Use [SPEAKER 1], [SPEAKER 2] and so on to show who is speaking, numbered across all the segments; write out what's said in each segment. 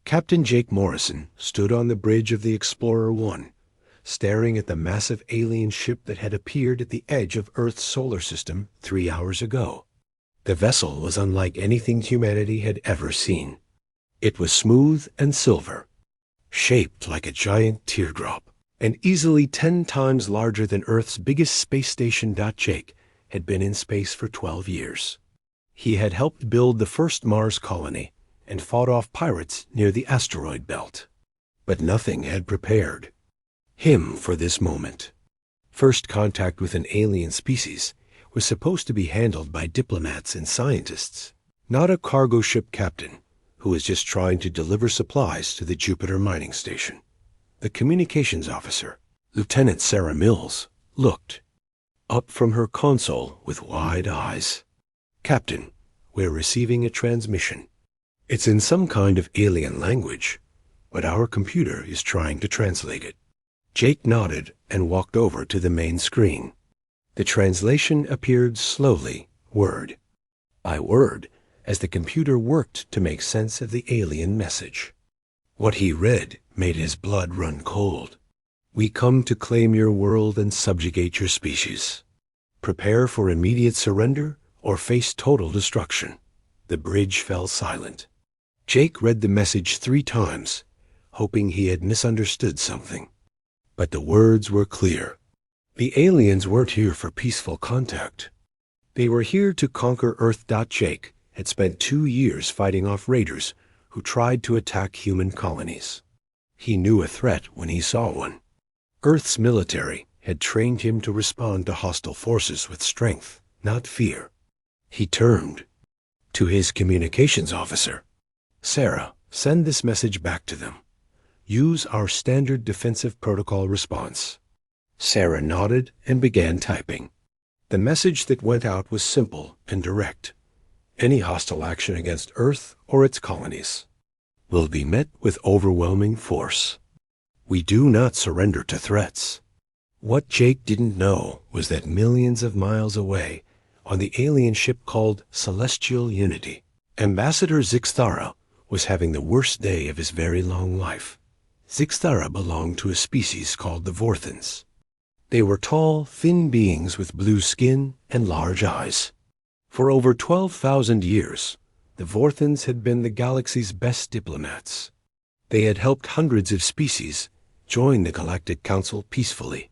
[SPEAKER 1] Captain Jake Morrison stood on the bridge of the Explorer 1, staring at the massive alien ship that had appeared at the edge of Earth's solar system 3 hours ago. The vessel was unlike anything humanity had ever seen. It was smooth and silver, shaped like a giant teardrop, and easily 10 times larger than Earth's biggest space station. Jake had been in space for 12 years. He had helped build the first Mars colony and fought off pirates near the asteroid belt. But nothing had prepared him for this moment. First contact with an alien species was supposed to be handled by diplomats and scientists, not a cargo ship captain who was just trying to deliver supplies to the Jupiter mining station. The communications officer, Lieutenant Sarah Mills, looked up from her console with wide eyes. "Captain, we're receiving a transmission. It's in some kind of alien language, but our computer is trying to translate it." Jake nodded and walked over to the main screen. The translation appeared slowly, word by word, as the computer worked to make sense of the alien message. What he read made his blood run cold. "We come to claim your world and subjugate your species. Prepare for immediate surrender or face total destruction." The bridge fell silent. Jake read the message 3 times, hoping he had misunderstood something. But the words were clear. The aliens weren't here for peaceful contact. They were here to conquer Earth. Jake had spent 2 years fighting off raiders who tried to attack human colonies. He knew a threat when he saw one. Earth's military had trained him to respond to hostile forces with strength, not fear. He turned to his communications officer. "Sarah, send this message back to them. Use our standard defensive protocol response." Sarah nodded and began typing. The message that went out was simple and direct. Any hostile action against Earth or its colonies will be met with overwhelming force. We do not surrender to threats. What Jake didn't know was that millions of miles away, on the alien ship called Celestial Unity, Ambassador Zixthara was having the worst day of his very long life. Zixthara belonged to a species called the Vorthans. They were tall, thin beings with blue skin and large eyes. For over 12,000 years, the Vorthans had been the galaxy's best diplomats. They had helped hundreds of species join the Galactic Council peacefully.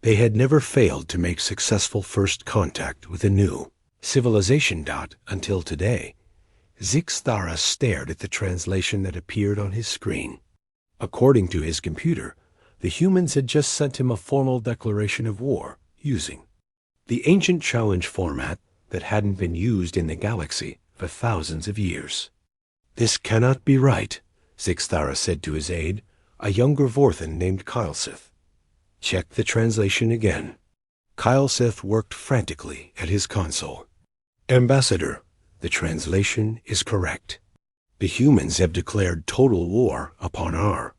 [SPEAKER 1] They had never failed to make successful first contact with a new civilization. Until today, Zixthara stared at the translation that appeared on his screen. According to his computer, the humans had just sent him a formal declaration of war using the ancient challenge format that hadn't been used in the galaxy for thousands of years. "This cannot be right," Zixthara said to his aide, a younger Vorthan named Kylesith. "Check the translation again." Kylesith worked frantically at his console. "Ambassador, the translation is correct. The humans have declared total war upon our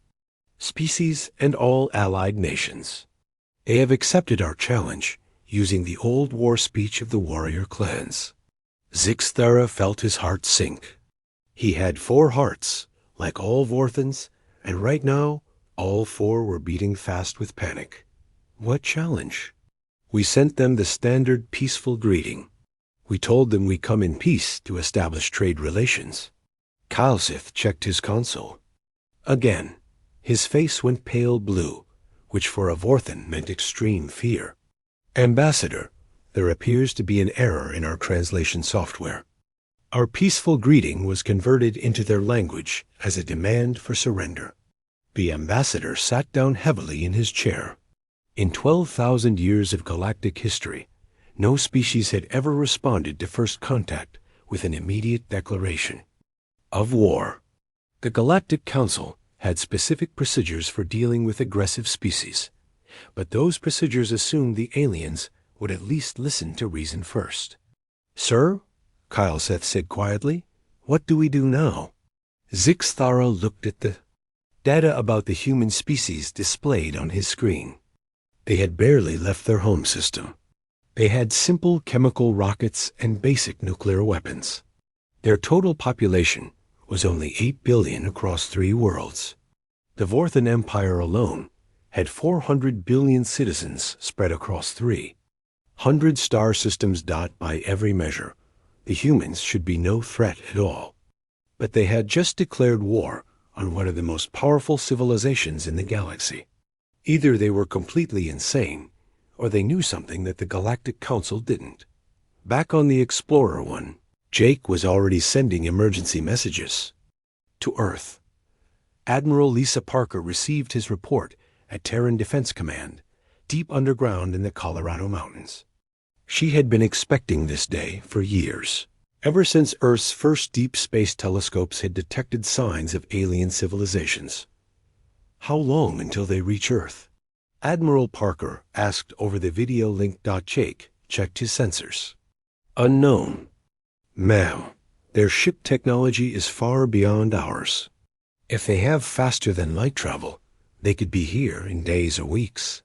[SPEAKER 1] species and all allied nations. They have accepted our challenge using the old war speech of the warrior clans." Zixthara felt his heart sink. He had 4 hearts, like all Vorthans, and right now, all 4 were beating fast with panic. What challenge? "We sent them the standard peaceful greeting. We told them we come in peace to establish trade relations." Kylesith checked his console. Again, his face went pale blue, which for a Vorthan meant extreme fear. "Ambassador, there appears to be an error in our translation software. Our peaceful greeting was converted into their language as a demand for surrender." The ambassador sat down heavily in his chair. In 12,000 years of galactic history, no species had ever responded to first contact with an immediate declaration of war. The Galactic Council had specific procedures for dealing with aggressive species, but those procedures assumed the aliens would at least listen to reason first. "Sir," Kylesith said quietly, "what do we do now?" Zixthara looked at the data about the human species displayed on his screen. They had barely left their home system. They had simple chemical rockets and basic nuclear weapons. Their total population was only 8 billion across 3 worlds. The Vorthan Empire alone had 400 billion citizens spread across 300 star systems. By every measure, the humans should be no threat at all. But they had just declared war on one of the most powerful civilizations in the galaxy. Either they were completely insane, or they knew something that the Galactic Council didn't. Back on the Explorer 1, Jake was already sending emergency messages to Earth. Admiral Lisa Parker received his report at Terran Defense Command, deep underground in the Colorado Mountains. She had been expecting this day for years, ever since Earth's first deep space telescopes had detected signs of alien civilizations. How long until they reach Earth? Admiral Parker asked over the video link. Jake checked his sensors. Unknown. Ma'am, their ship technology is far beyond ours. If they have faster than light travel, they could be here in days or weeks.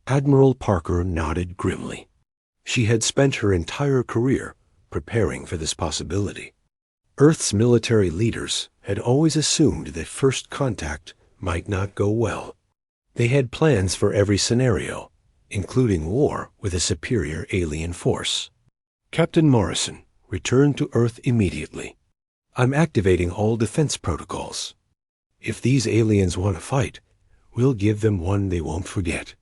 [SPEAKER 1] Admiral Parker nodded grimly. She had spent her entire career preparing for this possibility. Earth's military leaders had always assumed that first contact might not go well. They had plans for every scenario, including war with a superior alien force. Captain Morrison, return to Earth immediately. I'm activating all defense protocols. If these aliens want to fight, we'll give them one they won't forget.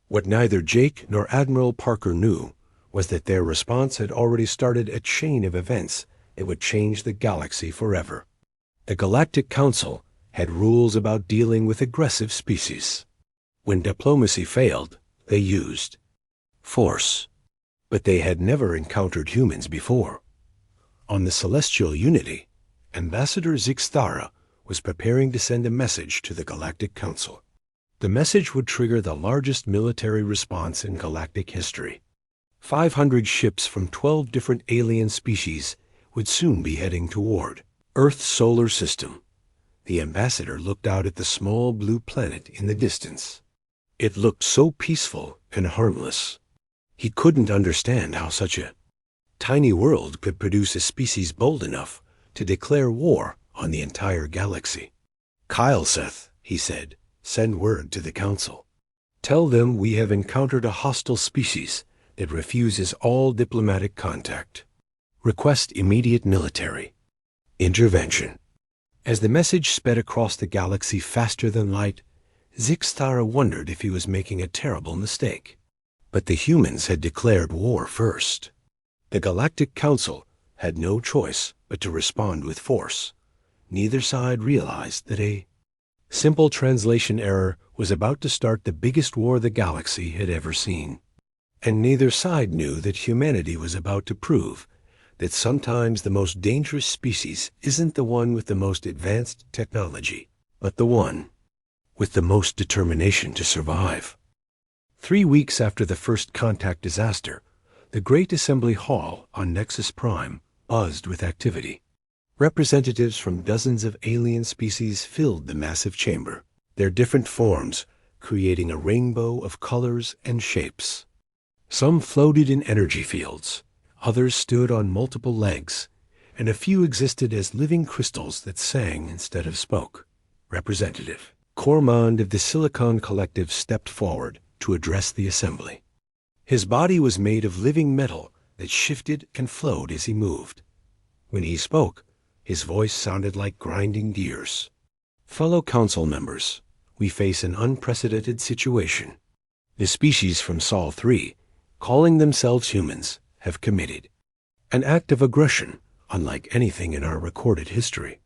[SPEAKER 1] What neither Jake nor Admiral Parker knew was that their response had already started a chain of events that would change the galaxy forever. The Galactic Council had rules about dealing with aggressive species. When diplomacy failed, they used force. But they had never encountered humans before. On the Celestial Unity, Ambassador Zixthara was preparing to send a message to the Galactic Council. The message would trigger the largest military response in galactic history. 500 ships from 12 different alien species would soon be heading toward Earth's solar system. The ambassador looked out at the small blue planet in the distance. It looked so peaceful and harmless. He couldn't understand how such a tiny world could produce a species bold enough to declare war on the entire galaxy. Kyleseth, he said, send word to the council. Tell them we have encountered a hostile species that refuses all diplomatic contact. Request immediate military intervention. As the message sped across the galaxy faster than light, Zixthara wondered if he was making a terrible mistake. But the humans had declared war first. The Galactic Council had no choice but to respond with force. Neither side realized that a simple translation error was about to start the biggest war the galaxy had ever seen. And neither side knew that humanity was about to prove that sometimes the most dangerous species isn't the one with the most advanced technology, but the one with the most determination to survive. 3 weeks after the first contact disaster, the Great Assembly Hall on Nexus Prime buzzed with activity. Representatives from dozens of alien species filled the massive chamber, their different forms creating a rainbow of colors and shapes. Some floated in energy fields, others stood on multiple legs, and a few existed as living crystals that sang instead of spoke. Representative Cormand of the Silicon Collective stepped forward to address the assembly. His body was made of living metal that shifted and flowed as he moved. When he spoke, his voice sounded like grinding gears. Fellow council members, we face an unprecedented situation. The species from Sol 3, calling themselves humans, have committed an act of aggression unlike anything in our recorded history.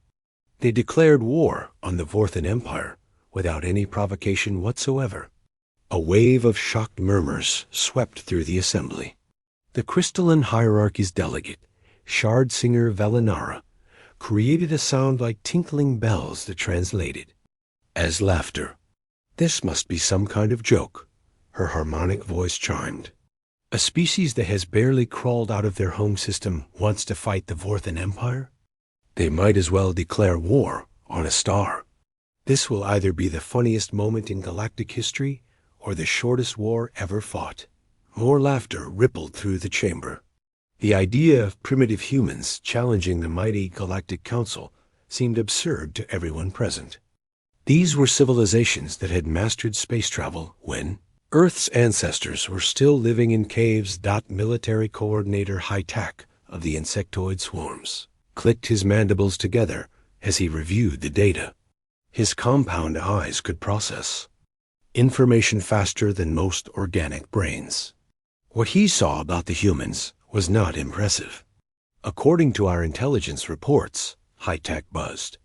[SPEAKER 1] They declared war on the Vorthan Empire without any provocation whatsoever. A wave of shocked murmurs swept through the assembly. The crystalline hierarchy's delegate, shard singer Valinara, created a sound like tinkling bells that translated as laughter. This must be some kind of joke, her harmonic voice chimed. A species that has barely crawled out of their home system wants to fight the Vorthan Empire? They might as well declare war on a star. This will either be the funniest moment in galactic history or the shortest war ever fought. More laughter rippled through the chamber. The idea of primitive humans challenging the mighty Galactic Council seemed absurd to everyone present. These were civilizations that had mastered space travel when Earth's ancestors were still living in caves. Military Coordinator High-Tac of the insectoid swarms clicked his mandibles together as he reviewed the data. His compound eyes could process information faster than most organic brains. What he saw about the humans was not impressive. According to our intelligence reports, High-Tac buzzed,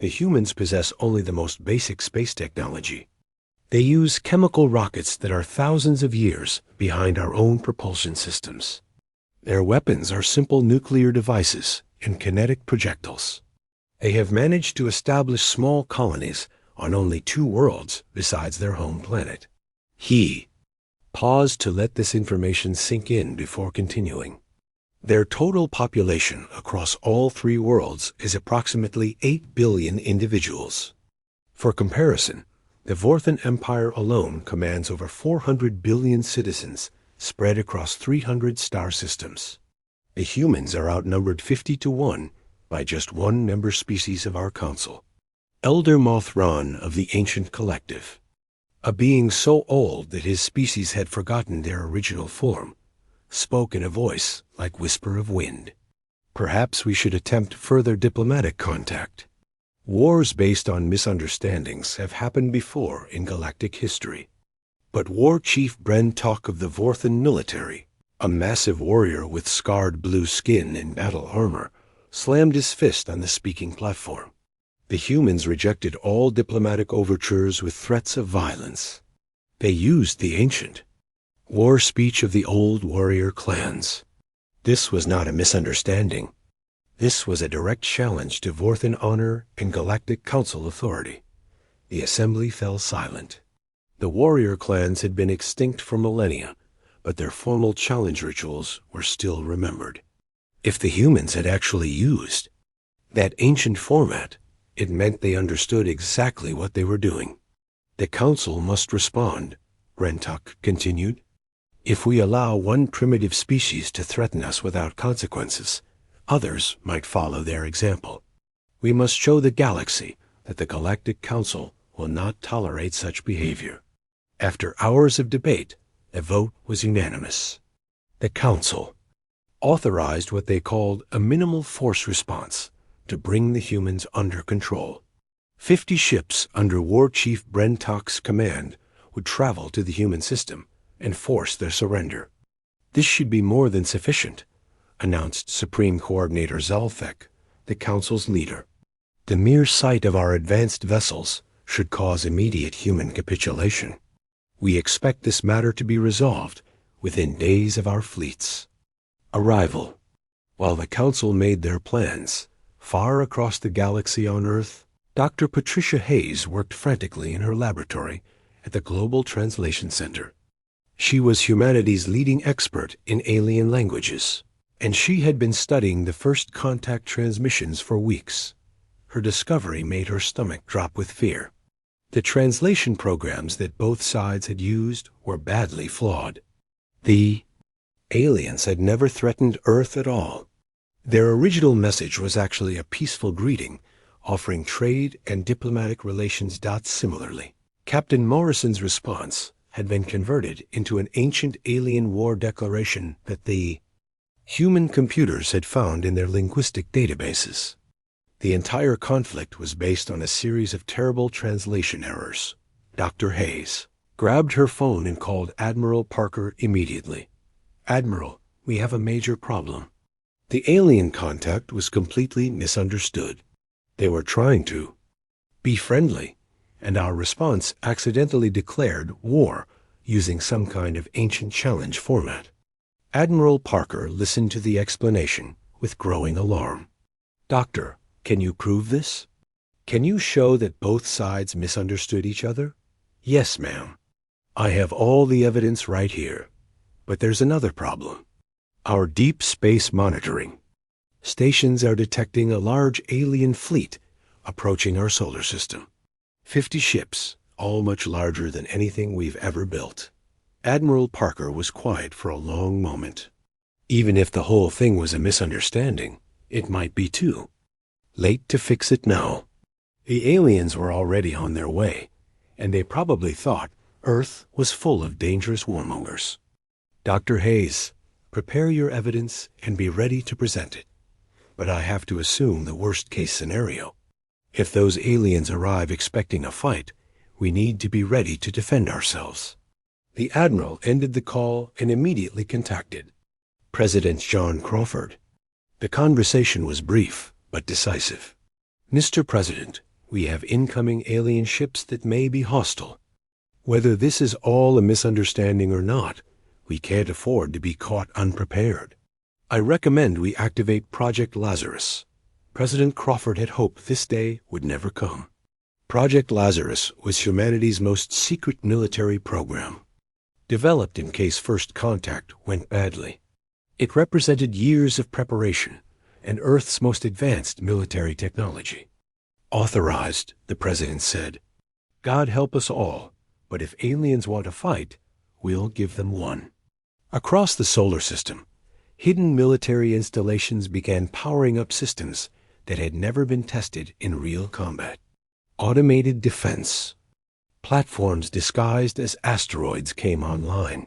[SPEAKER 1] the humans possess only the most basic space technology. They use chemical rockets that are thousands of years behind our own propulsion systems. Their weapons are simple nuclear devices and kinetic projectiles. They have managed to establish small colonies on only 2 worlds besides their home planet. He paused to let this information sink in before continuing. Their total population across all 3 worlds is approximately 8 billion individuals. For comparison, the Vorthan Empire alone commands over 400 billion citizens spread across 300 star systems. The humans are outnumbered 50 to 1 by just one member species of our council, Elder Mothron of the Ancient Collective, a being so old that his species had forgotten their original form, spoke in a voice like whisper of wind. Perhaps we should attempt further diplomatic contact. Wars based on misunderstandings have happened before in galactic history. But War Chief Bren Talk of the Vorthan military, a massive warrior with scarred blue skin and battle armor, slammed his fist on the speaking platform. The humans rejected all diplomatic overtures with threats of violence. They used the ancient war speech of the old warrior clans. This was not a misunderstanding. This was a direct challenge to Vorthan honor and Galactic Council authority. The assembly fell silent. The warrior clans had been extinct for millennia, but their formal challenge rituals were still remembered. If the humans had actually used that ancient format, it meant they understood exactly what they were doing. The council must respond, Rentuck continued. If we allow one primitive species to threaten us without consequences, others might follow their example. We must show the galaxy that the Galactic Council will not tolerate such behavior. After hours of debate, the vote was unanimous. The Council authorized what they called a minimal force response to bring the humans under control. 50 ships under War Chief Brentock's command would travel to the human system and force their surrender. This should be more than sufficient, announced Supreme Coordinator Zalfek, the Council's leader. The mere sight of our advanced vessels should cause immediate human capitulation. We expect this matter to be resolved within days of our fleets. Arrival. While the Council made their plans, far across the galaxy on Earth, Dr. Patricia Hayes worked frantically in her laboratory at the Global Translation Center. She was humanity's leading expert in alien languages, and she had been studying the first contact transmissions for weeks. Her discovery made her stomach drop with fear. The translation programs that both sides had used were badly flawed. The aliens had never threatened Earth at all. Their original message was actually a peaceful greeting, offering trade and diplomatic relations. Similarly, Captain Morrison's response had been converted into an ancient alien war declaration that the human computers had found in their linguistic databases. The entire conflict was based on a series of terrible translation errors. Dr. Hayes grabbed her phone and called Admiral Parker immediately. Admiral, we have a major problem. The alien contact was completely misunderstood. They were trying to be friendly, and our response accidentally declared war using some kind of ancient challenge format. Admiral Parker listened to the explanation with growing alarm. Doctor, can you prove this? Can you show that both sides misunderstood each other? Yes, ma'am. I have all the evidence right here. But there's another problem. Our deep space monitoring stations are detecting a large alien fleet approaching our solar system. 50 ships, all much larger than anything we've ever built. Admiral Parker was quiet for a long moment. Even if the whole thing was a misunderstanding, it might be too. Late to fix it now. The aliens were already on their way, and they probably thought Earth was full of dangerous warmongers. Dr. Hayes, prepare your evidence and be ready to present it. But I have to assume the worst-case scenario. If those aliens arrive expecting a fight, we need to be ready to defend ourselves. The Admiral ended the call and immediately contacted President John Crawford. The conversation was brief, but decisive. Mr. President, we have incoming alien ships that may be hostile. Whether this is all a misunderstanding or not, we can't afford to be caught unprepared. I recommend we activate Project Lazarus. President Crawford had hoped this day would never come. Project Lazarus was humanity's most secret military program, developed in case first contact went badly. It represented years of preparation and Earth's most advanced military technology. Authorized, the President said. God help us all, but if aliens want to fight, we'll give them one. Across the solar system, hidden military installations began powering up systems that had never been tested in real combat. Automated defense. Platforms disguised as asteroids came online.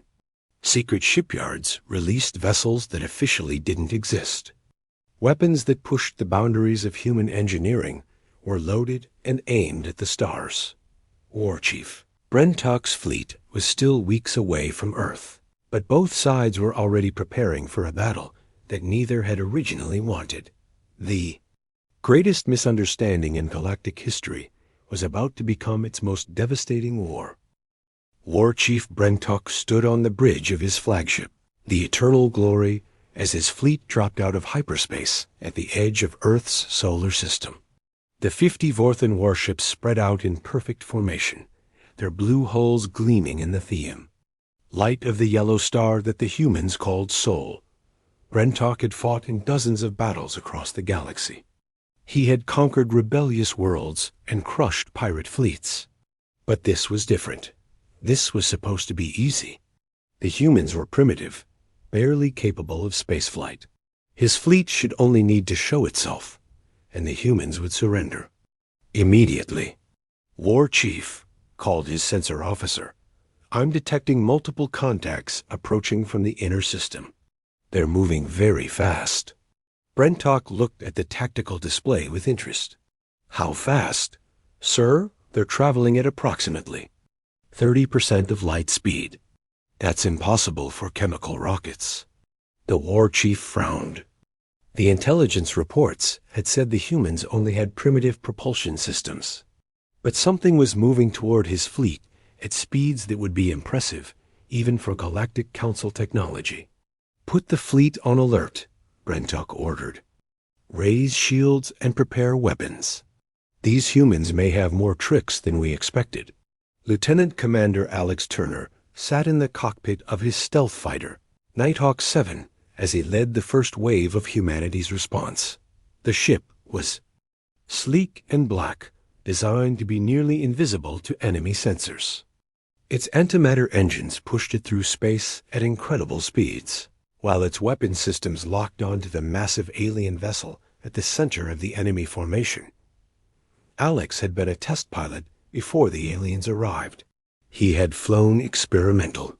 [SPEAKER 1] Secret shipyards released vessels that officially didn't exist. Weapons that pushed the boundaries of human engineering were loaded and aimed at the stars. War Chief Brentock's fleet was still weeks away from Earth, but both sides were already preparing for a battle that neither had originally wanted. The greatest misunderstanding in galactic history was about to become its most devastating war. War Chief Brentock stood on the bridge of his flagship, the Eternal Glory, as his fleet dropped out of hyperspace at the edge of Earth's solar system. The 50 Vorthan warships spread out in perfect formation, their blue hulls gleaming in the Theum, light of the yellow star that the humans called Sol. Brentock had fought in dozens of battles across the galaxy. He had conquered rebellious worlds and crushed pirate fleets. But this was different. This was supposed to be easy. The humans were primitive, barely capable of spaceflight. His fleet should only need to show itself, and the humans would surrender. Immediately. War Chief called his sensor officer. I'm detecting multiple contacts approaching from the inner system. They're moving very fast. Brentock looked at the tactical display with interest. How fast? Sir, they're traveling at approximately 30% of light speed. That's impossible for chemical rockets. The war chief frowned. The intelligence reports had said the humans only had primitive propulsion systems. But something was moving toward his fleet at speeds that would be impressive, even for Galactic Council technology. Put the fleet on alert, Brentock ordered. Raise shields and prepare weapons. These humans may have more tricks than we expected. Lieutenant Commander Alex Turner sat in the cockpit of his stealth fighter, Nighthawk 7, as he led the first wave of humanity's response. The ship was sleek and black, designed to be nearly invisible to enemy sensors. Its antimatter engines pushed it through space at incredible speeds, while its weapon systems locked onto the massive alien vessel at the center of the enemy formation. Alex had been a test pilot before the aliens arrived. He had flown experimental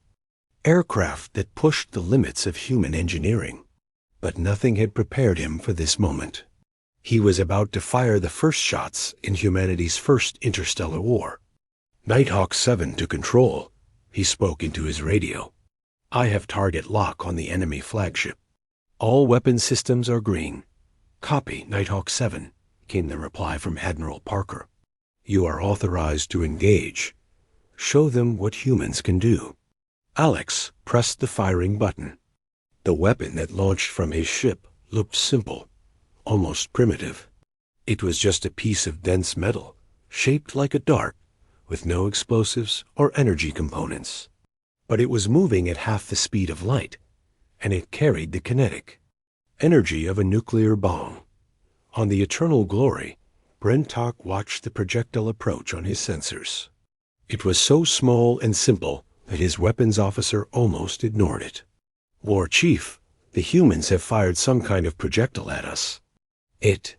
[SPEAKER 1] aircraft that pushed the limits of human engineering. But nothing had prepared him for this moment. He was about to fire the first shots in humanity's first interstellar war. Nighthawk 7 to control, he spoke into his radio. I have target lock on the enemy flagship. All weapon systems are green. Copy, Nighthawk 7, came the reply from Admiral Parker. You are authorized to engage. Show them what humans can do. Alex pressed the firing button. The weapon that launched from his ship looked simple, almost primitive. It was just a piece of dense metal, shaped like a dart, with no explosives or energy components. But it was moving at half the speed of light, and it carried the kinetic energy of a nuclear bomb. On the Eternal Glory, Brentock watched the projectile approach on his sensors. It was so small and simple that his weapons officer almost ignored it. War Chief, the humans have fired some kind of projectile at us. It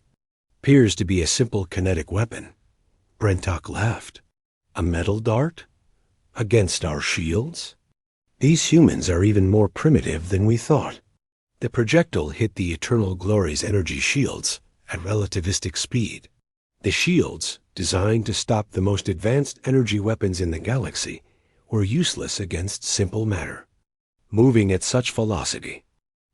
[SPEAKER 1] appears to be a simple kinetic weapon. Brentok laughed. A metal dart? Against our shields? These humans are even more primitive than we thought. The projectile hit the Eternal Glory's energy shields at relativistic speed. The shields, designed to stop the most advanced energy weapons in the galaxy, were useless against simple matter. Moving at such velocity,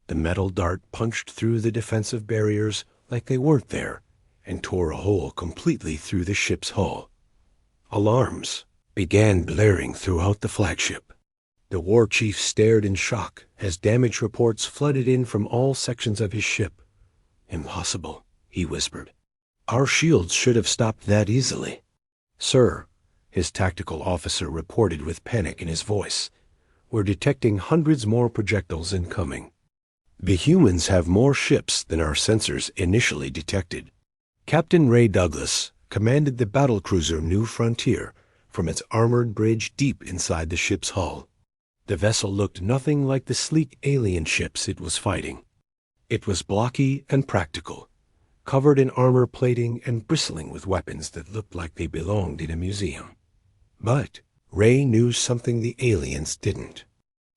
[SPEAKER 1] the metal dart punched through the defensive barriers like they weren't there and tore a hole completely through the ship's hull. Alarms began blaring throughout the flagship. The war chief stared in shock as damage reports flooded in from all sections of his ship. "Impossible," he whispered. "Our shields should have stopped that easily." "Sir," his tactical officer reported with panic in his voice, "we're detecting hundreds more projectiles incoming. The humans have more ships than our sensors initially detected." Captain Ray Douglas commanded the battlecruiser New Frontier from its armored bridge deep inside the ship's hull. The vessel looked nothing like the sleek alien ships it was fighting. It was blocky and practical, covered in armor plating and bristling with weapons that looked like they belonged in a museum. But Ray knew something the aliens didn't.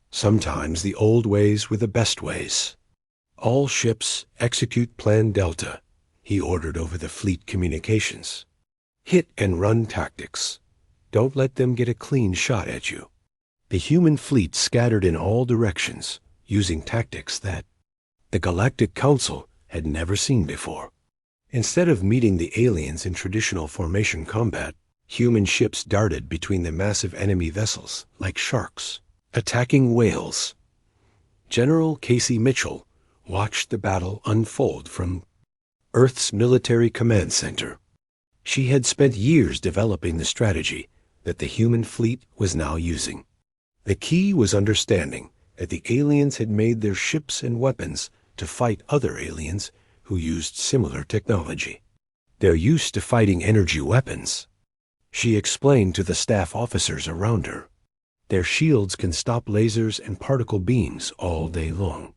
[SPEAKER 1] Sometimes the old ways were the best ways. "All ships execute Plan Delta," he ordered over the fleet communications. "Hit and run tactics. Don't let them get a clean shot at you." The human fleet scattered in all directions, using tactics that the Galactic Council had never seen before. Instead of meeting the aliens in traditional formation combat, human ships darted between the massive enemy vessels like sharks, attacking whales. General Casey Mitchell watched the battle unfold from Earth's military command center. She had spent years developing the strategy that the human fleet was now using. The key was understanding that the aliens had made their ships and weapons to fight other aliens who used similar technology. "They're used to fighting energy weapons," she explained to the staff officers around her. "Their shields can stop lasers and particle beams all day long.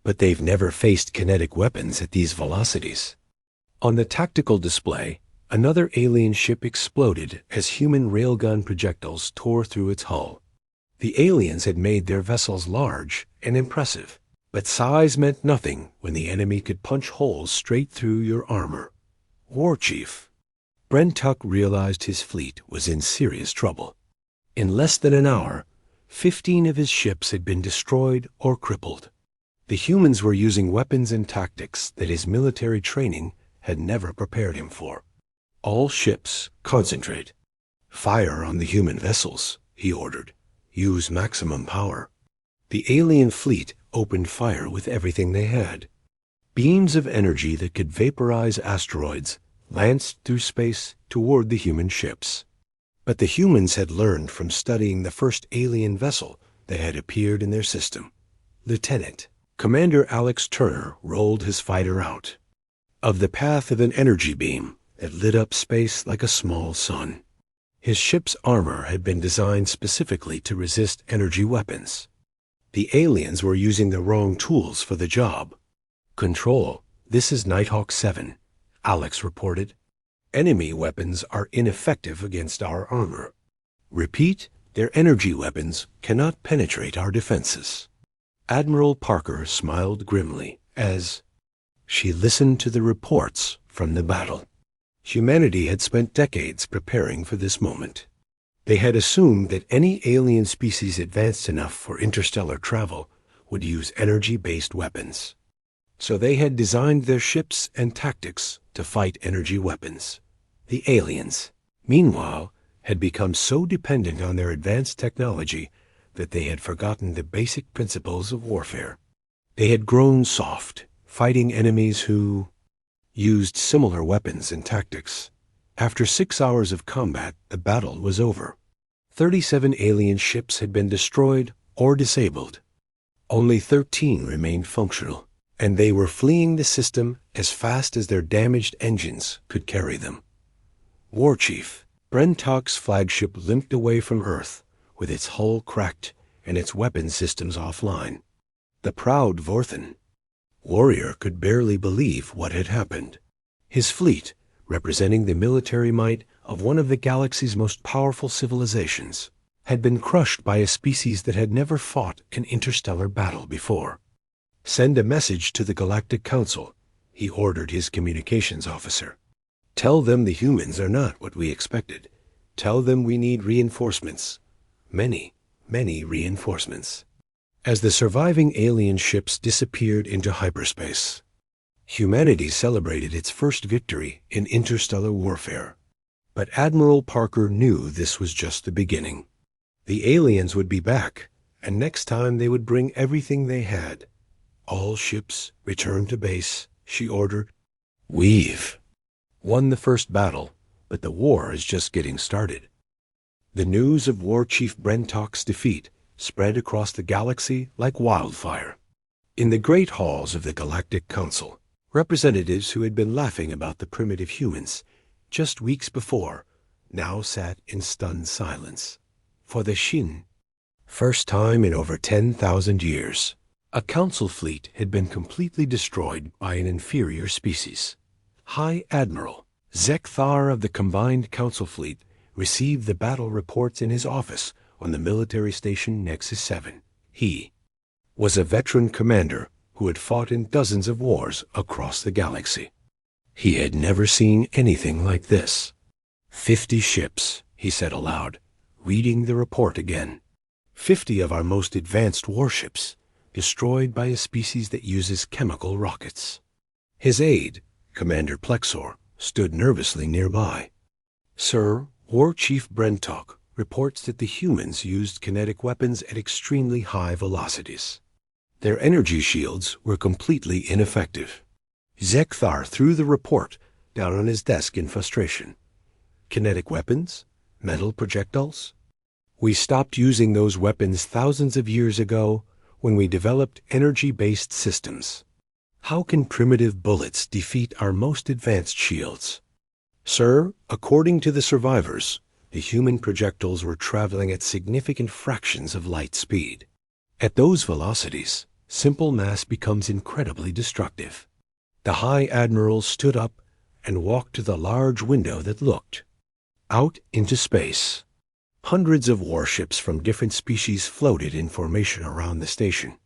[SPEAKER 1] But they've never faced kinetic weapons at these velocities." On the tactical display, another alien ship exploded as human railgun projectiles tore through its hull. The aliens had made their vessels large and impressive, but size meant nothing when the enemy could punch holes straight through your armor. "War Chief." Brentok realized his fleet was in serious trouble. In less than an hour, 15 of his ships had been destroyed or crippled. The humans were using weapons and tactics that his military training had never prepared him for. "All ships, concentrate. Fire on the human vessels," he ordered. "Use maximum power." The alien fleet opened fire with everything they had. Beams of energy that could vaporize asteroids lanced through space toward the human ships. But the humans had learned from studying the first alien vessel that had appeared in their system. Lieutenant Commander Alex Turner rolled his fighter out of the path of an energy beam that lit up space like a small sun. His ship's armor had been designed specifically to resist energy weapons. The aliens were using the wrong tools for the job. "Control, this is Nighthawk 7, Alex reported. "Enemy weapons are ineffective against our armor. Repeat, their energy weapons cannot penetrate our defenses." Admiral Parker smiled grimly as she listened to the reports from the battle. Humanity had spent decades preparing for this moment. They had assumed that any alien species advanced enough for interstellar travel would use energy-based weapons. So they had designed their ships and tactics to fight energy weapons. The aliens, meanwhile, had become so dependent on their advanced technology that they had forgotten the basic principles of warfare. They had grown soft, fighting enemies who used similar weapons and tactics. After 6 hours of combat, the battle was over. 37 alien ships had been destroyed or disabled. Only 13 remained functional, and they were fleeing the system as fast as their damaged engines could carry them. War Chief, Brentok's flagship limped away from Earth, with its hull cracked and its weapon systems offline. The proud Vorthan warrior could barely believe what had happened. His fleet, representing the military might of one of the galaxy's most powerful civilizations, had been crushed by a species that had never fought an interstellar battle before. "Send a message to the Galactic Council," he ordered his communications officer. "Tell them the humans are not what we expected. Tell them we need reinforcements. Many, many reinforcements." As the surviving alien ships disappeared into hyperspace, humanity celebrated its first victory in interstellar warfare. But Admiral Parker knew this was just the beginning. The aliens would be back, and next time they would bring everything they had. "All ships return to base," she ordered. "We've won the first battle, but the war is just getting started." The news of War Chief Brentock's defeat spread across the galaxy like wildfire. In the great halls of the Galactic Council, representatives who had been laughing about the primitive humans just weeks before now sat in stunned silence. For the first time in over 10,000 years, a council fleet had been completely destroyed by an inferior species. High Admiral Zekthar of the combined council fleet received the battle reports in his office on the military station Nexus 7. He was a veteran commander who had fought in dozens of wars across the galaxy. He had never seen anything like this. 50 ships, he said aloud, reading the report again. 50 of our most advanced warships, destroyed by a species that uses chemical rockets. His aide, Commander Plexor, stood nervously nearby. "Sir, War Chief Brentock reports that the humans used kinetic weapons at extremely high velocities. Their energy shields were completely ineffective." Zekthar threw the report down on his desk in frustration. "Kinetic weapons? Metal projectiles? We stopped using those weapons thousands of years ago when we developed energy-based systems. How can primitive bullets defeat our most advanced shields?" "Sir, according to the survivors, the human projectiles were traveling at significant fractions of light speed. At those velocities, simple mass becomes incredibly destructive." The High Admiral stood up and walked to the large window that looked out into space. Hundreds of warships from different species floated in formation around the station.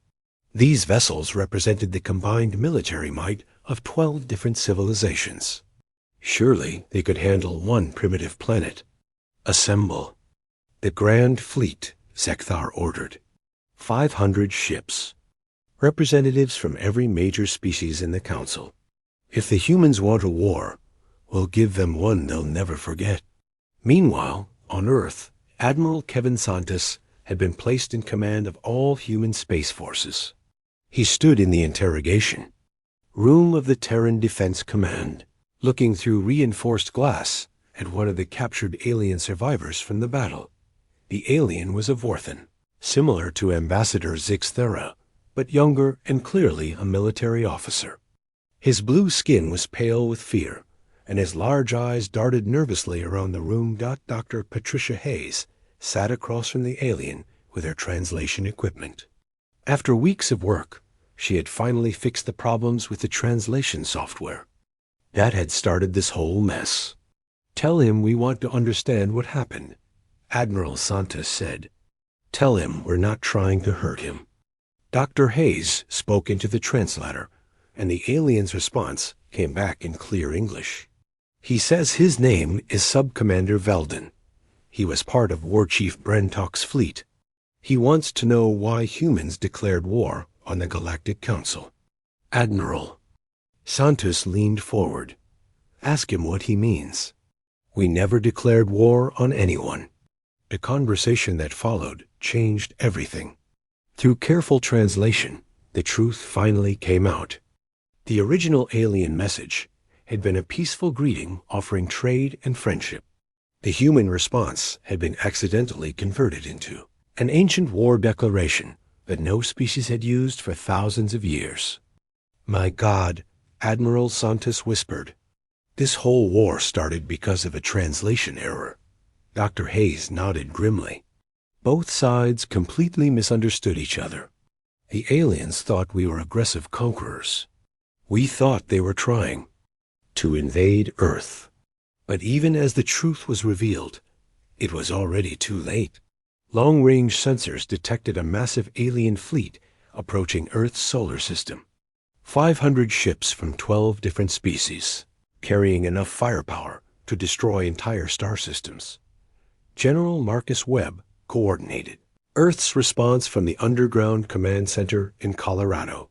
[SPEAKER 1] These vessels represented the combined military might of 12 different civilizations. Surely they could handle one primitive planet. "Assemble." "The Grand Fleet," Zekthar ordered. 500 ships. Representatives from every major species in the Council. If the humans want a war, we'll give them one they'll never forget. Meanwhile, on Earth, Admiral Kevin Santos had been placed in command of all human space forces. He stood in the interrogation room of the Terran Defense Command, looking through reinforced glass at one of the captured alien survivors from the battle. The alien was a Vorthan, similar to Ambassador Zixthera, but younger and clearly a military officer. His blue skin was pale with fear, and his large eyes darted nervously around the room. Dr. Patricia Hayes sat across from the alien with her translation equipment. After weeks of work, she had finally fixed the problems with the translation software. That had started this whole mess. "Tell him we want to understand what happened," Admiral Santos said. "Tell him we're not trying to hurt him." Dr. Hayes spoke into the translator, and the alien's response came back in clear English. "He says his name is Subcommander Veldon. He was part of War Chief Brentock's fleet. He wants to know why humans declared war on the Galactic Council." "Admiral." Santos leaned forward. "Ask him what he means." "We never declared war on anyone." The conversation that followed changed everything. Through careful translation, the truth finally came out. The original alien message had been a peaceful greeting offering trade and friendship. The human response had been accidentally converted into an ancient war declaration that no species had used for thousands of years. "My God," Admiral Santos whispered. "This whole war started because of a translation error." Dr. Hayes nodded grimly. "Both sides completely misunderstood each other. The aliens thought we were aggressive conquerors. We thought they were trying to invade Earth. But even as the truth was revealed, it was already too late. Long-range sensors detected a massive alien fleet approaching Earth's solar system. 500 ships from 12 different species, carrying enough firepower to destroy entire star systems. General Marcus Webb coordinated Earth's response from the underground command center in Colorado.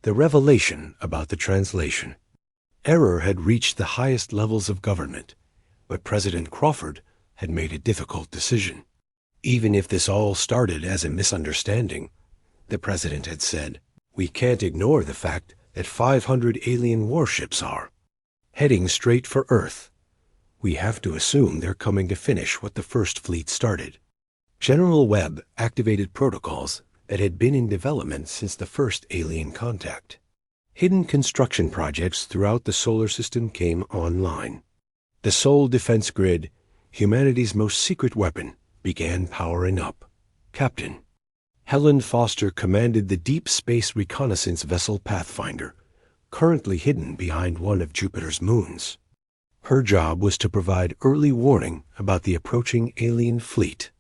[SPEAKER 1] The revelation about the translation. Error had reached the highest levels of government, but President Crawford had made a difficult decision. Even if this all started as a misunderstanding, the president had said, we can't ignore the fact that 500 alien warships are heading straight for Earth. We have to assume they're coming to finish what the first fleet started. General Webb activated protocols that had been in development since the first alien contact. Hidden construction projects throughout the solar system came online. The Sol Defense Grid, humanity's most secret weapon, began powering up. Captain Helen Foster commanded the Deep Space Reconnaissance Vessel Pathfinder, currently hidden behind one of Jupiter's moons. Her job was to provide early warning about the approaching alien fleet.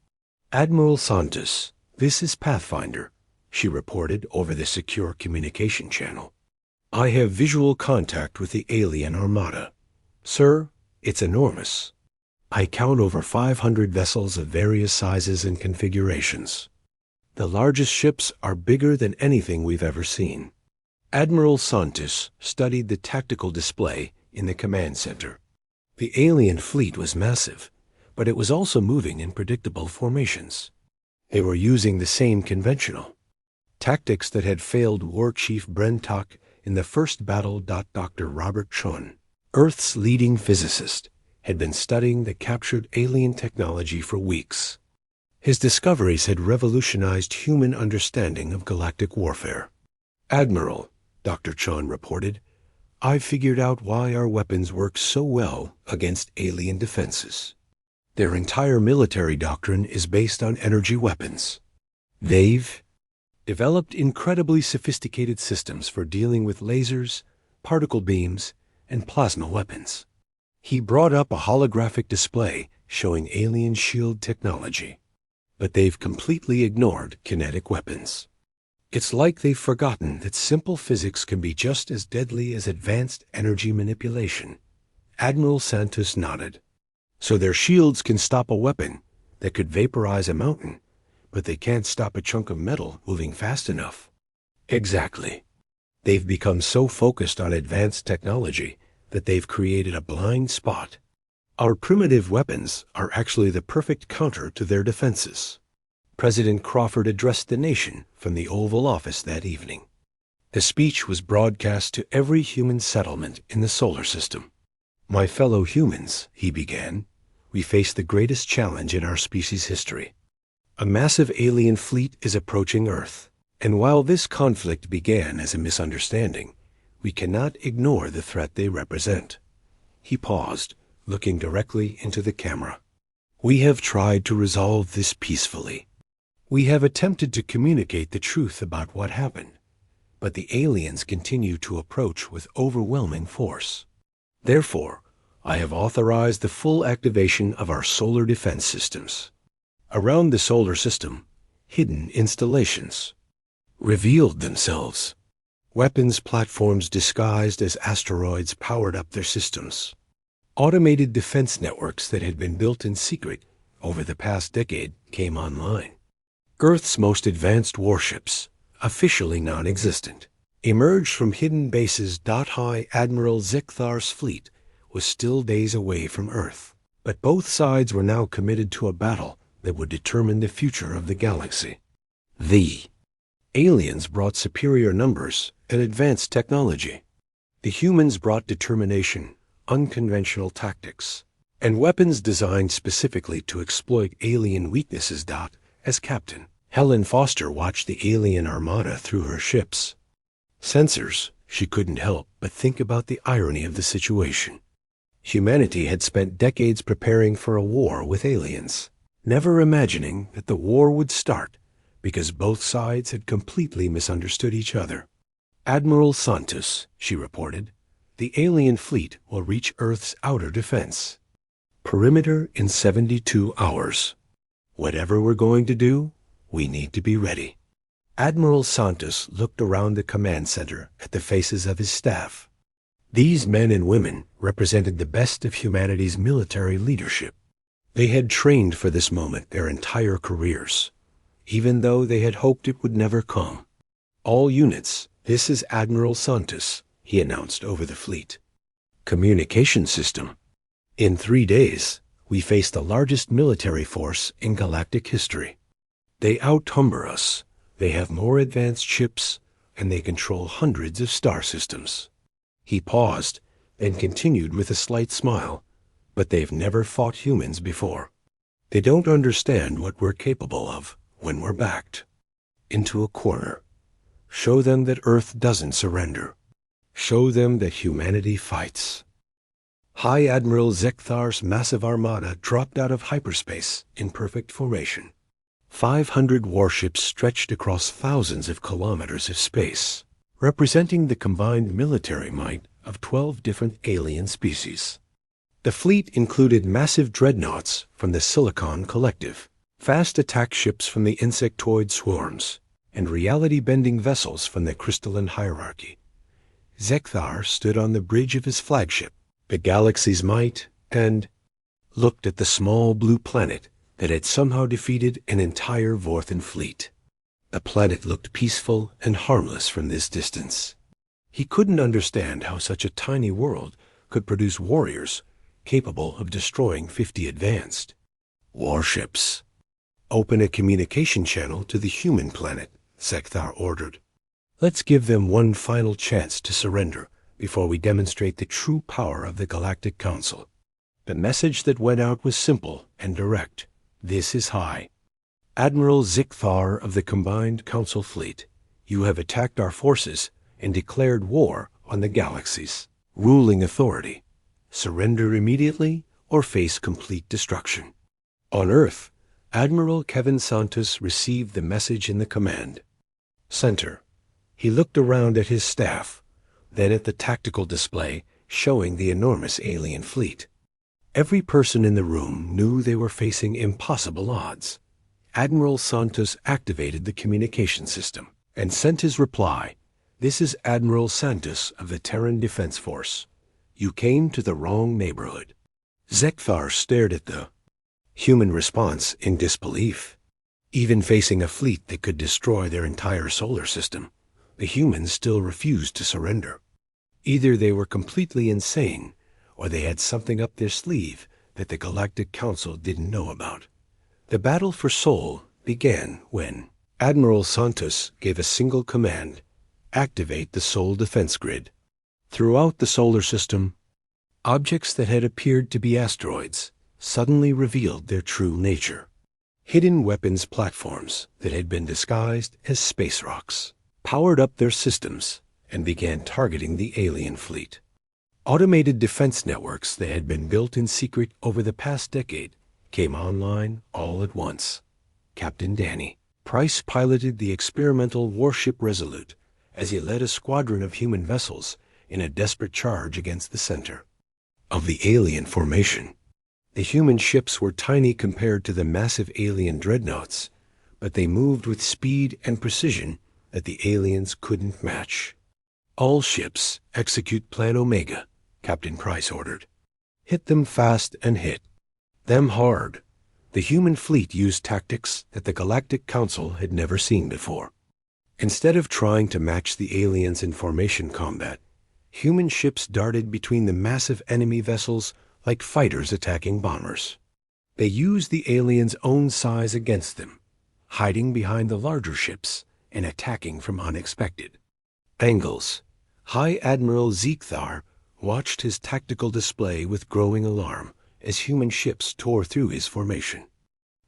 [SPEAKER 1] Admiral Santos, this is Pathfinder, she reported over the secure communication channel. I have visual contact with the alien armada. Sir, it's enormous. I count over 500 vessels of various sizes and configurations. The largest ships are bigger than anything we've ever seen. Admiral Santos studied the tactical display in the command center. The alien fleet was massive, but it was also moving in predictable formations. They were using the same conventional tactics that had failed War Chief Brentok in the first battle. Dr. Robert Chun, Earth's leading physicist, had been studying the captured alien technology for weeks. His discoveries had revolutionized human understanding of galactic warfare. Admiral, Dr. Chun reported, I've figured out why our weapons work so well against alien defenses. Their entire military doctrine is based on energy weapons. They've developed incredibly sophisticated systems for dealing with lasers, particle beams, and plasma weapons. He brought up a holographic display showing alien shield technology. But they've completely ignored kinetic weapons. It's like they've forgotten that simple physics can be just as deadly as advanced energy manipulation. Admiral Santos nodded. So their shields can stop a weapon that could vaporize a mountain, but they can't stop a chunk of metal moving fast enough. Exactly. They've become so focused on advanced technology that they've created a blind spot. Our primitive weapons are actually the perfect counter to their defenses. President Crawford addressed the nation from the Oval Office that evening. The speech was broadcast to every human settlement in the solar system. My fellow humans, he began, we face the greatest challenge in our species' history. A massive alien fleet is approaching Earth, and while this conflict began as a misunderstanding, we cannot ignore the threat they represent. He paused, looking directly into the camera. We have tried to resolve this peacefully. We have attempted to communicate the truth about what happened, but the aliens continue to approach with overwhelming force. Therefore, I have authorized the full activation of our solar defense systems. Around the solar system, hidden installations revealed themselves. Weapons platforms disguised as asteroids powered up their systems. Automated defense networks that had been built in secret over the past decade came online. Earth's most advanced warships, officially non-existent, emerged from hidden bases. High Admiral Zikthar's fleet was still days away from Earth, but both sides were now committed to a battle that would determine the future of the galaxy. The aliens brought superior numbers and advanced technology. The humans brought determination, unconventional tactics, and weapons designed specifically to exploit alien weaknesses. As captain, Helen Foster watched the alien armada through her ships. Sensors, she couldn't help but think about the irony of the situation. Humanity had spent decades preparing for a war with aliens, never imagining that the war would start because both sides had completely misunderstood each other. Admiral Santos, she reported, The alien fleet will reach Earth's outer defense. Perimeter in 72 hours. Whatever we're going to do, we need to be ready. Admiral Santos looked around the command center at the faces of his staff. These men and women represented the best of humanity's military leadership. They had trained for this moment their entire careers, even though they had hoped it would never come. All units, this is Admiral Santos, he announced over the fleet. Communication system. In 3 days, we face the largest military force in galactic history. They outnumber us. They have more advanced ships, and they control hundreds of star systems. He paused, then continued with a slight smile. But they've never fought humans before. They don't understand what we're capable of when we're backed into a corner. Show them that Earth doesn't surrender. Show them that humanity fights. High Admiral Zekthar's massive armada dropped out of hyperspace in perfect formation. 500 warships stretched across thousands of kilometers of space, representing the combined military might of 12 different alien species. The fleet included massive dreadnoughts from the Silicon Collective, fast attack ships from the insectoid swarms, and reality-bending vessels from the crystalline hierarchy. Zekthar stood on the bridge of his flagship, the galaxy's might, and looked at the small blue planet that had somehow defeated an entire Vorthan fleet. The planet looked peaceful and harmless from this distance. He couldn't understand how such a tiny world could produce warriors capable of destroying 50 advanced warships. Open a communication channel to the human planet, Zekthar ordered. Let's give them one final chance to surrender before we demonstrate the true power of the Galactic Council. The message that went out was simple and direct. This is High Admiral Zekthar of the Combined Council Fleet. You have attacked our forces and declared war on the galaxy's ruling authority. Surrender immediately or face complete destruction. On Earth, Admiral Kevin Santos received the message in the command center. He looked around at his staff, then at the tactical display showing the enormous alien fleet. Every person in the room knew they were facing impossible odds. Admiral Santos activated the communication system and sent his reply. This is Admiral Santos of the Terran Defense Force. You came to the wrong neighborhood. Zekthar stared at the human response in disbelief. Even facing a fleet that could destroy their entire solar system, the humans still refused to surrender. Either they were completely insane, or they had something up their sleeve that the Galactic Council didn't know about. The battle for Sol began when Admiral Santos gave a single command: activate the Sol defense grid. Throughout the solar system, objects that had appeared to be asteroids suddenly revealed their true nature. Hidden weapons platforms that had been disguised as Space Orcs powered up their systems and began targeting the alien fleet. Automated defense networks that had been built in secret over the past decade came online all at once. Captain Danny Price piloted the experimental warship Resolute as he led a squadron of human vessels in a desperate charge against the center of the alien formation. The human ships were tiny compared to the massive alien dreadnoughts, but they moved with speed and precision that the aliens couldn't match. All ships execute Plan Omega, Captain Price ordered. Hit them fast and hit them hard. The human fleet used tactics that the Galactic Council had never seen before. Instead of trying to match the aliens in formation combat, human ships darted between the massive enemy vessels like fighters attacking bombers. They used the aliens' own size against them, hiding behind the larger ships and attacking from unexpected angles. High Admiral Zekthar watched his tactical display with growing alarm as human ships tore through his formation.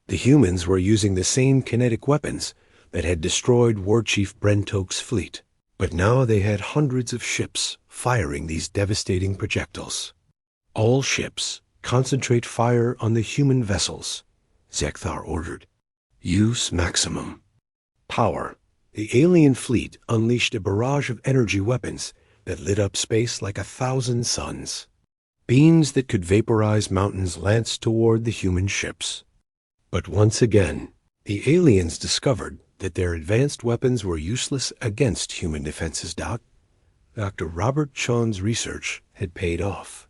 [SPEAKER 1] The humans were using the same kinetic weapons that had destroyed War Chief Brentok's fleet, but now they had hundreds of ships firing these devastating projectiles. All ships, concentrate fire on the human vessels, Zekthar ordered. Use maximum power. The alien fleet unleashed a barrage of energy weapons that lit up space like 1,000 suns. Beams that could vaporize mountains lanced toward the human ships. But once again, the aliens discovered that their advanced weapons were useless against human defenses. Dr. Robert Chon's research had paid off.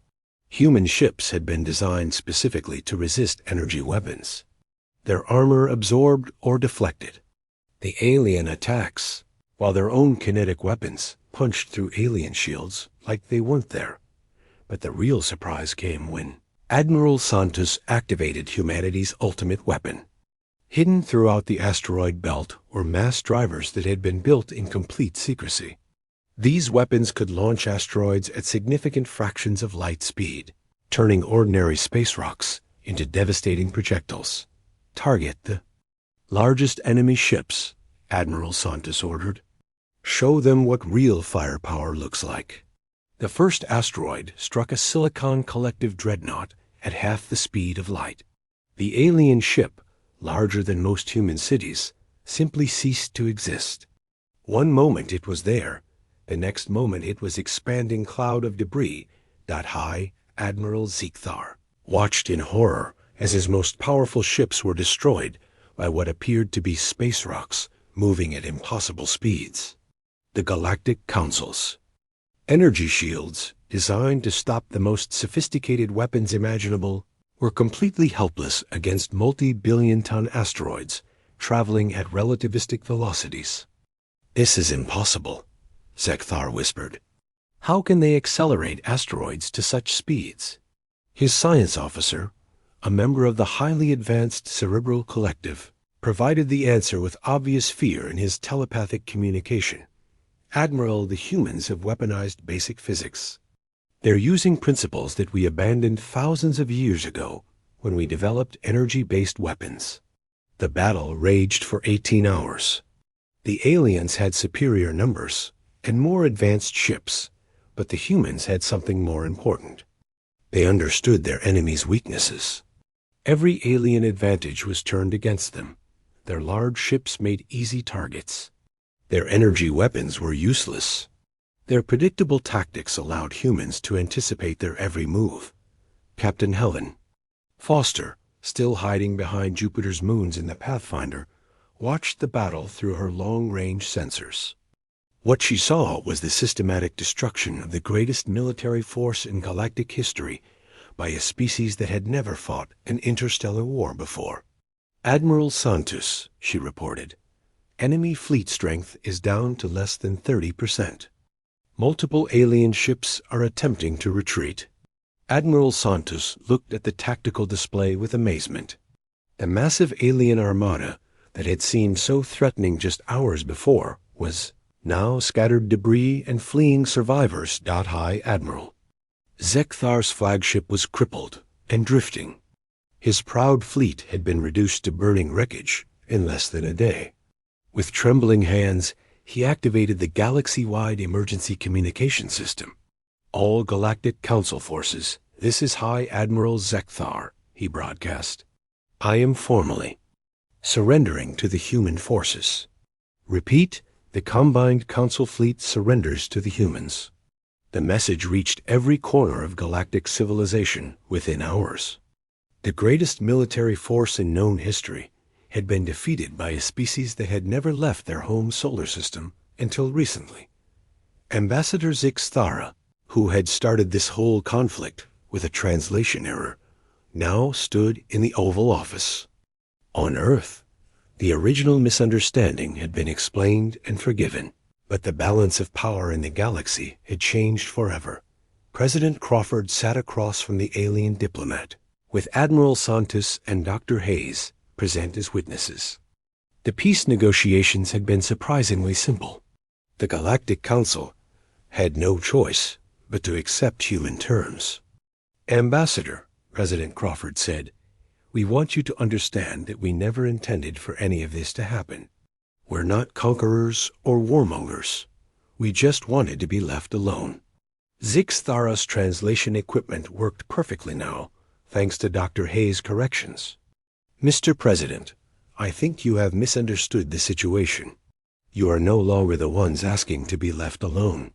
[SPEAKER 1] Human ships had been designed specifically to resist energy weapons. Their armor absorbed or deflected the alien attacks, while their own kinetic weapons punched through alien shields like they weren't there. But the real surprise came when Admiral Santos activated humanity's ultimate weapon. Hidden throughout the asteroid belt were mass drivers that had been built in complete secrecy. These weapons could launch asteroids at significant fractions of light speed, turning ordinary space rocks into devastating projectiles. Target the largest enemy ships, Admiral Santos ordered. Show them what real firepower looks like. The first asteroid struck a silicon collective dreadnought at half the speed of light. The alien ship, larger than most human cities, simply ceased to exist. One moment it was there, the next moment it was expanding cloud of debris. High Admiral Zekthar watched in horror as his most powerful ships were destroyed by what appeared to be space rocks moving at impossible speeds. The Galactic Council's energy shields, designed to stop the most sophisticated weapons imaginable, were completely helpless against multi-billion-ton asteroids traveling at relativistic velocities. "This is impossible," Zekthar whispered. "How can they accelerate asteroids to such speeds?" His science officer, a member of the highly advanced Cerebral Collective, provided the answer with obvious fear in his telepathic communication. "Admiral, the humans have weaponized basic physics. They're using principles that we abandoned thousands of years ago when we developed energy-based weapons." The battle raged for 18 hours. The aliens had superior numbers and more advanced ships, but the humans had something more important. They understood their enemy's weaknesses. Every alien advantage was turned against them. Their large ships made easy targets. Their energy weapons were useless. Their predictable tactics allowed humans to anticipate their every move. Captain Helen Foster, still hiding behind Jupiter's moons in the Pathfinder, watched the battle through her long-range sensors. What she saw was the systematic destruction of the greatest military force in galactic history by a species that had never fought an interstellar war before. "Admiral Santos," she reported, "enemy fleet strength is down to less than 30%. Multiple alien ships are attempting to retreat." Admiral Santos looked at the tactical display with amazement. The massive alien armada that had seemed so threatening just hours before was now scattered debris and fleeing survivors. High Admiral Zekthar's flagship was crippled and drifting. His proud fleet had been reduced to burning wreckage in less than a day. With trembling hands, he activated the galaxy-wide emergency communication system. "All Galactic Council forces, this is High Admiral Zekthar," he broadcast. "I am formally surrendering to the human forces. Repeat, the combined Council fleet surrenders to the humans." The message reached every corner of galactic civilization within hours. The greatest military force in known history had been defeated by a species that had never left their home solar system until recently. Ambassador Zixthara, who had started this whole conflict with a translation error, now stood in the Oval Office. On Earth, the original misunderstanding had been explained and forgiven, but the balance of power in the galaxy had changed forever. President Crawford sat across from the alien diplomat, with Admiral Santos and Dr. Hayes present as witnesses. The peace negotiations had been surprisingly simple. The Galactic Council had no choice but to accept human terms. "Ambassador," President Crawford said, "we want you to understand that we never intended for any of this to happen. We're not conquerors or warmongers. We just wanted to be left alone." Zixthara's translation equipment worked perfectly now, thanks to Dr. Hayes' corrections. "Mr. President, I think you have misunderstood the situation. You are no longer the ones asking to be left alone.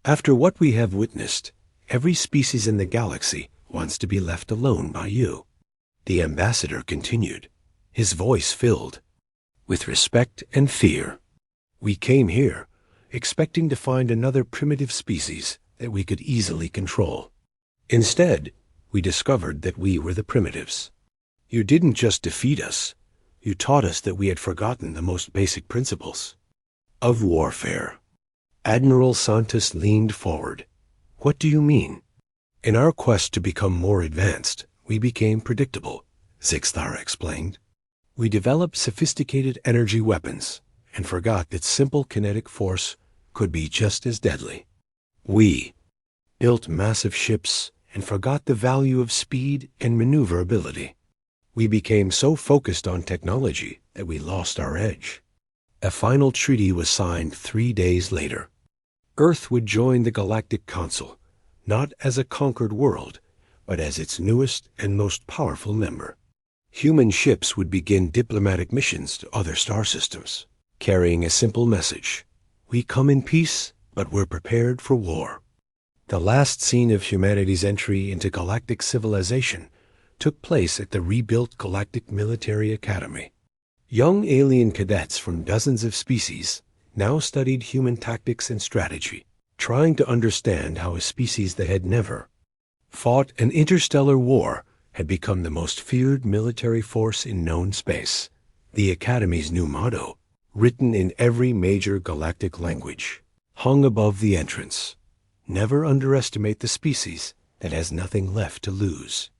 [SPEAKER 1] After what we have witnessed, every species in the galaxy wants to be left alone by you. The ambassador continued, his voice filled with respect and fear. We came here, expecting to find another primitive species that we could easily control. Instead, we discovered that we were the primitives. You didn't just defeat us, you taught us that we had forgotten the most basic principles of warfare. Admiral Santos leaned forward. What do you mean? In our quest to become more advanced, we became predictable, Zixthara explained. We developed sophisticated energy weapons and forgot that simple kinetic force could be just as deadly. We built massive ships and forgot the value of speed and maneuverability. We became so focused on technology that we lost our edge. A final treaty was signed 3 days later. Earth would join the Galactic Council, not as a conquered world, but as its newest and most powerful member. Human ships would begin diplomatic missions to other star systems, carrying a simple message: we come in peace, but we're prepared for war. The last scene of humanity's entry into galactic civilization took place at the rebuilt Galactic Military Academy. Young alien cadets from dozens of species now studied human tactics and strategy, trying to understand how a species that had never fought an interstellar war had become the most feared military force in known space. The Academy's new motto, written in every major galactic language, hung above the entrance: never underestimate the species that has nothing left to lose.